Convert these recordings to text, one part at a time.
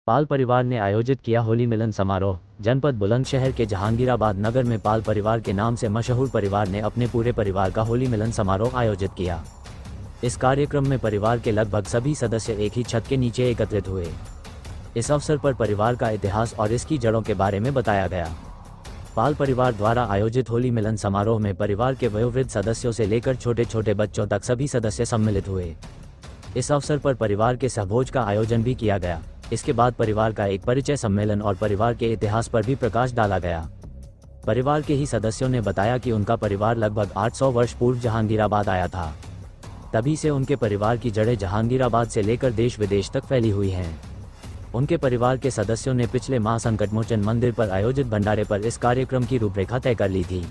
पाल परिवार ने आयोजित किया होली मिलन समारोह। जनपद बुलंदशहर के जहांगीराबाद नगर में पाल परिवार के नाम से मशहूर परिवार ने अपने पूरे परिवार का होली मिलन समारोह आयोजित किया। इस कार्यक्रम में परिवार के लगभग सभी सदस्य एक ही छत के नीचे एकत्रित हुए। इस अवसर पर परिवार का इतिहास और इसकी जड़ों के बारे में बताया गया। पाल परिवार द्वारा आयोजित होली मिलन समारोह में परिवार के वयोवृद्ध सदस्यों से लेकर छोटे छोटे बच्चों तक सभी सदस्य सम्मिलित हुए। इस अवसर पर परिवार के सहभोज का आयोजन भी किया गया। इसके बाद परिवार का एक परिचय सम्मेलन और परिवार के इतिहास पर भी प्रकाश डाला गया। परिवार के ही सदस्यों ने बताया कि उनका परिवार लगभग 800 वर्ष पूर्व जहांगीराबाद आया था। तभी से उनके परिवार की जड़ें जहांगीराबाद से लेकर देश विदेश तक फैली हुई हैं। उनके परिवार के सदस्यों ने पिछले माह संकटमोचन मंदिर पर आयोजित भंडारे पर इस कार्यक्रम की रूपरेखा तय कर ली थी,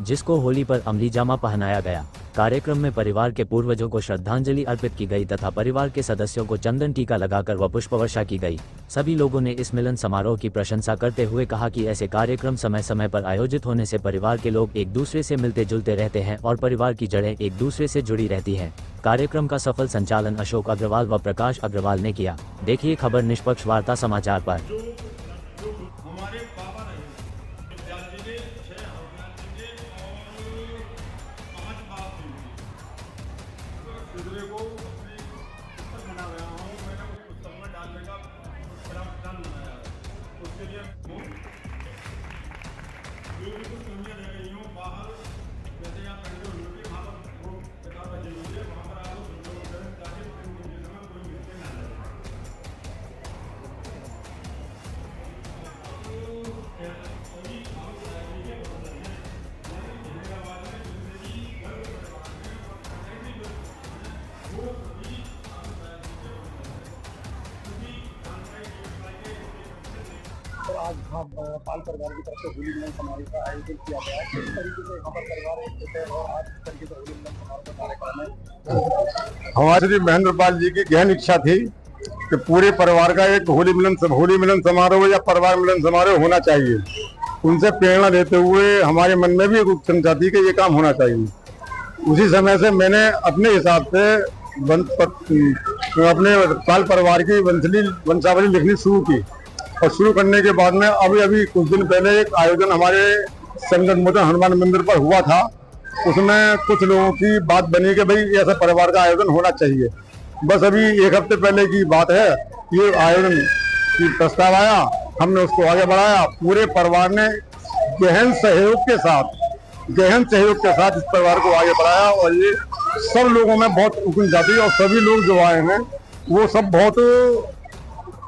जिसको होली पर अमली जामा पहनाया गया। कार्यक्रम में परिवार के पूर्वजों को श्रद्धांजलि अर्पित की गई तथा परिवार के सदस्यों को चंदन टीका लगाकर व पुष्पवर्षा की गई। सभी लोगों ने इस मिलन समारोह की प्रशंसा करते हुए कहा कि ऐसे कार्यक्रम समय समय पर आयोजित होने से परिवार के लोग एक दूसरे से मिलते जुलते रहते हैं और परिवार की जड़ें एक दूसरे से जुड़ी रहती हैं। कार्यक्रम का सफल संचालन अशोक अग्रवाल व प्रकाश अग्रवाल ने किया। देखिए खबर निष्पक्ष वार्ता समाचार पर। को पुस्तक बना रहा हूँ, मैंने उस पुस्तक में डालने का बड़ा प्लान बनाया है। उसके लिए जो भी कुछ कमियाँ रह गई हूँ बाहर, जैसे यहाँ पहले हुई थी वहाँ पर वो किताब बची हुई है, वहाँ पर आपको संजोग करें ताकि समय कोई मिलते ना लगे। और आज पाल परिवार की तरफ से होली मिलन समारोह का आयोजन किया गया है। किस तरीके से यहाँ पर परिवार एक होते हैं और आज किस तरीके से होली मिलन समारोह का कार्यक्रम है? हमारे श्री महेंद्र पाल जी की गहन इच्छा थी कि पूरे परिवार का एक होली मिलन समारोह या परिवार मिलन समारोह होना चाहिए। उनसे प्रेरणा लेते हुए हमारे मन में भी एक उत्कंठा थी कि ये काम होना चाहिए। उसी समय से मैंने अपने हिसाब से अपने पाल परिवार की वंशावली लिखनी शुरू की और शुरू करने के बाद में अभी कुछ दिन पहले एक आयोजन हमारे संकटमोचन हनुमान मंदिर पर हुआ था। उसमें कुछ लोगों की बात बनी कि भाई ऐसा परिवार का आयोजन होना चाहिए। बस अभी एक हफ्ते पहले की बात है, ये आयोजन की प्रस्ताव आया, हमने उसको आगे बढ़ाया। पूरे परिवार ने गहन सहयोग के साथ इस परिवार को आगे बढ़ाया और ये सब लोगों में बहुत उकन जाती और सभी लोग जो आए हैं वो सब बहुत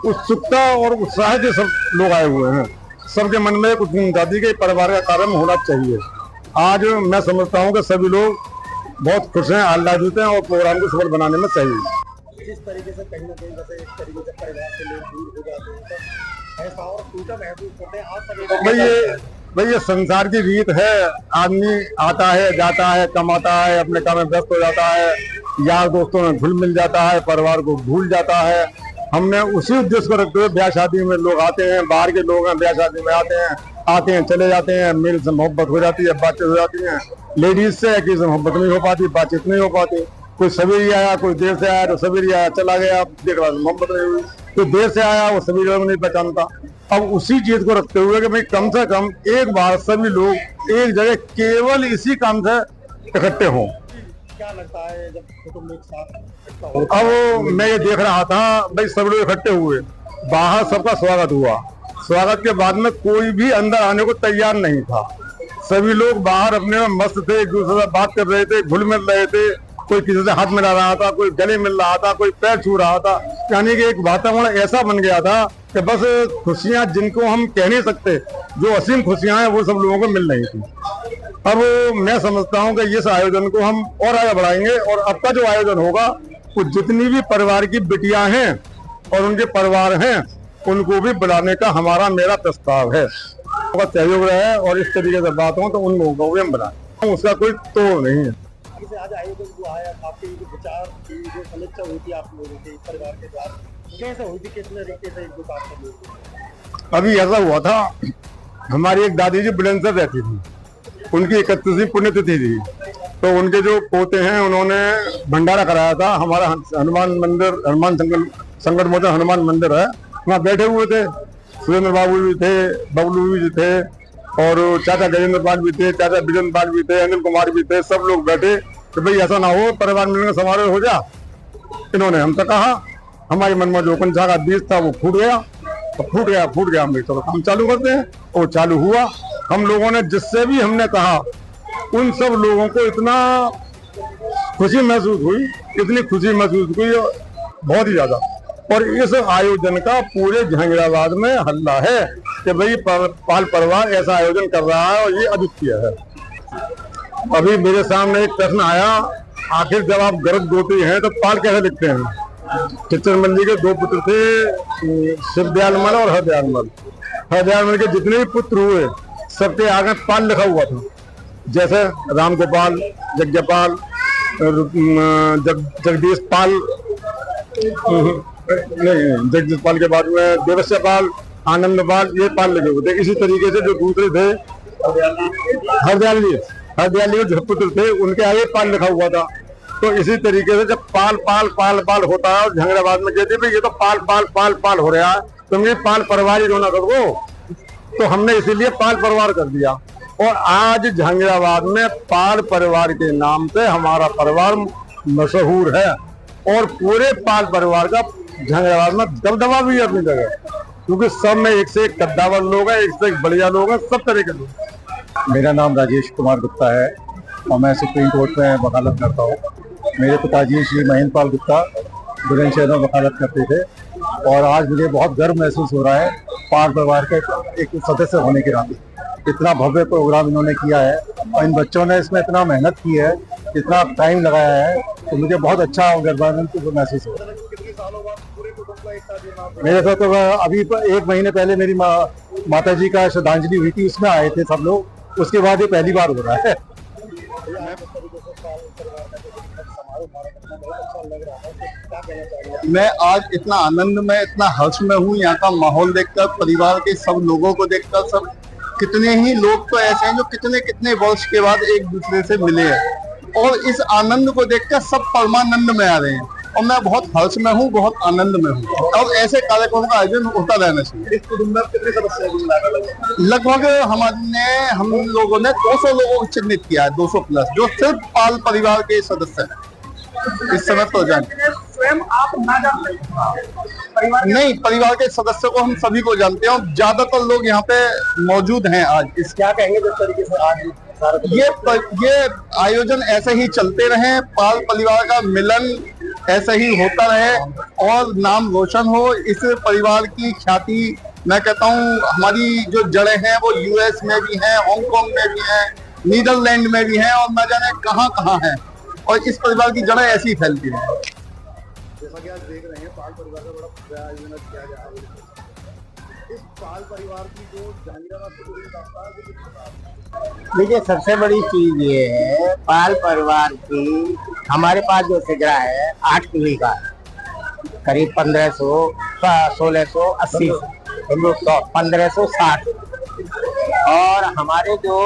उत्सुकता और उत्साह के सब लोग आए हुए हैं। सबके मन में कुछ जाति के परिवार का कार्यक्रम होना चाहिए। आज मैं समझता हूं कि सभी लोग बहुत खुश हैं, आह्लादित हैं और प्रोग्राम को सफल बनाने में चाहिए। जिस तरीके से कहीं ना कहीं जैसे एक तरीके से परिवार से लोग दूर हो जाते हैं तो ऐसा और टूटा महसूस करते हैं। आज भाई ये संसार की रीत है। आदमी आता है, जाता है, कमाता है, अपने काम में व्यस्त हो जाता है, यार दोस्तों में घुल मिल जाता है, परिवार को भूल जाता है। हमने उसी उद्देश्य को रखते हुए ब्याह शादी में लोग आते हैं, बाहर के लोग हैं, ब्याह शादी में आते हैं चले जाते हैं। मेल से मोहब्बत हो जाती है, बातचीत हो जाती है। लेडीज से किसी से मोहब्बत नहीं हो पाती, बातचीत नहीं हो पाती। कोई सवेरे आया, कोई देर से आया, तो सवेरे आया चला गया, देख रहा मोहब्बत नहीं हुई। कोई देर से आया वो सभी लोग नहीं पहचानता। अब उसी चीज को रखते हुए कि भाई कम से कम एक बार सभी लोग एक जगह केवल इसी काम से इकट्ठे हों। क्या लगता है जब कुटुंब एक साथ? अब मैं ये देख रहा था भाई सब लोग इकट्ठे हुए, बाहर सबका स्वागत हुआ। स्वागत के बाद में कोई भी अंदर आने को तैयार नहीं था। सभी लोग बाहर अपने में मस्त थे, एक दूसरे से बात कर रहे थे, घुल मिल रहे थे। कोई किसी से हाथ मिला रहा था, कोई गले मिल रहा था, कोई पैर छू रहा था। यानी कि एक वातावरण ऐसा बन गया था कि बस खुशियां जिनको हम कह नहीं सकते, जो असीम खुशियां हैं वो सब लोगों को मिल रही थी। अब मैं समझता हूं कि इस आयोजन को हम और आगे बढ़ाएंगे और अब का जो आयोजन होगा वो जितनी भी परिवार की बिटियां हैं और उनके परिवार हैं उनको भी बुलाने का मेरा प्रस्ताव है। उनका सहयोग रहे और इस तरीके से बात हो तो उन लोगों को भी हम बुलाएं, उसका कोई तोड़ नहीं है। आज आयोजन जो आया, आपके विचार की जो समीक्षा हुई थी आप लोगों के परिवार के साथ, कैसे हुई थी, किस तरीके से एक दो बात कर ली? अभी ऐसा हुआ था, हमारी एक दादी जी बुलंदशहर रहती थी, उनकी 31वीं पुण्यतिथि थी। तो उनके जो पोते हैं उन्होंने भंडारा कराया था। हमारा हनुमान मंदिर, संकटमोचन हनुमान मंदिर है, वहाँ बैठे हुए थे। सुरेंद्र बाबू भी थे, बबलू भी थे, और चाचा गजेंद्र पाल भी थे, चाचा विजेंद्र पाल भी थे, अनिल कुमार भी थे। सब लोग बैठे कि भाई ऐसा ना हो, परिवार मिलन का समारोह हो जा। इन्होंने हमसे कहा, हमारे मन में जो कंचा का बीज था वो फूट गया, फूट गया। हम चलो काम चालू करते हैं, और चालू हुआ। हम लोगों ने जिससे भी हमने कहा, उन सब लोगों को इतना खुशी महसूस हुई, इतनी खुशी महसूस हुई, बहुत ही ज्यादा। और इस आयोजन का पूरे जहांगीराबाद में हल्ला है कि भाई पाल परिवार ऐसा आयोजन कर रहा है, और ये अद्वितीय है। अभी मेरे सामने एक प्रश्न आया, आखिर जब आप गर्भ गोती हैं तो पाल कैसे लिखते हैं? चित्तरमल जी के 2 पुत्र थे, शिवदयालमल और हरदयालमल। हरदयालमल के जितने भी पुत्र हुए, सबके आगे पाल लिखा हुआ था। जैसे राम गोपाल, यज्ञपाल, जगदीश पाल, नहीं, जगदीश पाल के बाद में देवस्य पाल, आनंद पाल, ये पाल लगे हुए थे। इसी तरीके से जो दूसरे थे, हरदयाली जो पुत्र थे, उनके आगे पाल लिखा हुआ था। तो इसी तरीके से जब पाल पाल पाल पाल होता है, और जहांगीराबाद में कहते भाई ये तो पाल पाल पाल पाल हो रहा है, तुम ये पाल परिवार ही रोना कर दो। तो हमने इसीलिए पाल परिवार कर दिया, और आज जहांगीराबाद में पाल परिवार के नाम से हमारा परिवार मशहूर है। और पूरे पाल परिवार का जहांगीराबाद में दबदबा भी है अपनी जगह, क्योंकि सब में एक से एक कद्दावर लोग हैं, एक से एक बढ़िया लोग हैं, सब तरह के लोग। मेरा नाम राजेश कुमार गुप्ता है, और मैं सुप्रीम कोर्ट में वकालत करता हूँ। मेरे पिताजी श्री महेंद्र पाल गुप्ता बुलंदशहर में वकालत करते थे, और आज मुझे बहुत गर्व महसूस हो रहा है पाल परिवार के एक सदस्य होने के नाते। इतना भव्य प्रोग्राम इन्होंने किया है, और इन बच्चों ने इसमें इतना मेहनत की है, इतना टाइम लगाया है, तो मुझे बहुत अच्छा और गर्वान्वित महसूस हो रहा है। मेरे साथ तो अभी 1 महीने पहले मेरी माता जी का श्रद्धांजलि हुई थी, उसमें आए थे सब लोग। उसके बाद ये पहली बार हो रहा है। मैं आज इतना आनंद में, इतना हर्ष में हूँ। यहाँ का माहौल देखकर, परिवार के सब लोगों को देखकर, सब कितने ही लोग तो ऐसे हैं जो कितने कितने वर्ष के बाद एक दूसरे से मिले हैं, और इस आनंद को देखकर सब परमानंद में आ रहे हैं। और मैं बहुत हर्ष में हूँ, बहुत आनंद में हूँ, और ऐसे कार्यक्रमों का आयोजन होता रहना चाहिए। इस कुटुंब में कितने सदस्य हैं? लगभग हम लोगों ने 200 लोगों को चिन्हित किया है, 200 प्लस, जो सिर्फ पाल परिवार के सदस्य हैं इस समय तो स्वयं आप ना जानते परिवार नहीं, परिवार के सदस्यों को हम सभी को जानते हैं, और ज्यादातर लोग यहाँ पे मौजूद हैं आज। इस क्या कहेंगे जिस तरीके से आज ये आयोजन ऐसे ही चलते रहे, पाल परिवार का मिलन ऐसे ही होता रहे, और नाम रोशन हो। इस परिवार की ख्याति, मैं कहता हूँ, हमारी जो जड़ें हैं वो यूएस में भी हैं, हांगकांग में भी हैं, नीदरलैंड में भी हैं, और न जाने कहाँ कहाँ हैं, और इस परिवार की जड़ें ऐसी फैलती हैं। जैसा कि आज देख रहे हैं, पाल परिवार का बड़ा आयोजन किया जा रहा है। इस पाल परिवार की जो जहांगीराबाद से जुड़ी दास्तान है, देखिए, सबसे बड़ी चीज ये है पाल परिवार की, हमारे पास जो सिजरा है 8 पीढ़ी का, करीब 1500, 1680, 1560, और हमारे जो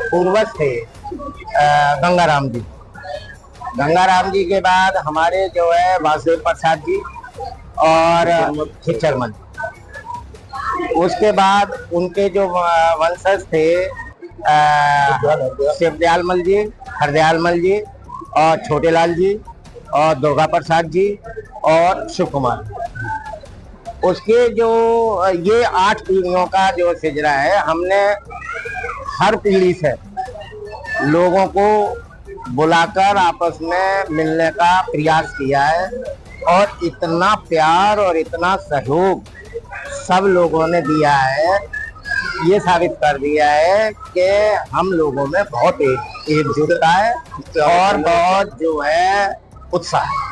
पूर्वज थे गंगाराम जी के बाद हमारे जो है वासुदेव प्रसाद जी और खिचरमल। उसके बाद उनके जो वंशज थे शिवदयालमल जी, हरदयालमल जी, और छोटेलाल जी, और दुर्गा प्रसाद जी, और शिव कुमार। उसके जो ये 8 पीढ़ियों का जो सिजरा है, हमने हर पीढ़ी से लोगों को बुलाकर आपस में मिलने का प्रयास किया है, और इतना प्यार और इतना सहयोग सब लोगों ने दिया है, ये साबित कर दिया है कि हम लोगों में बहुत एकजुटता है और बहुत जो है उत्साह है।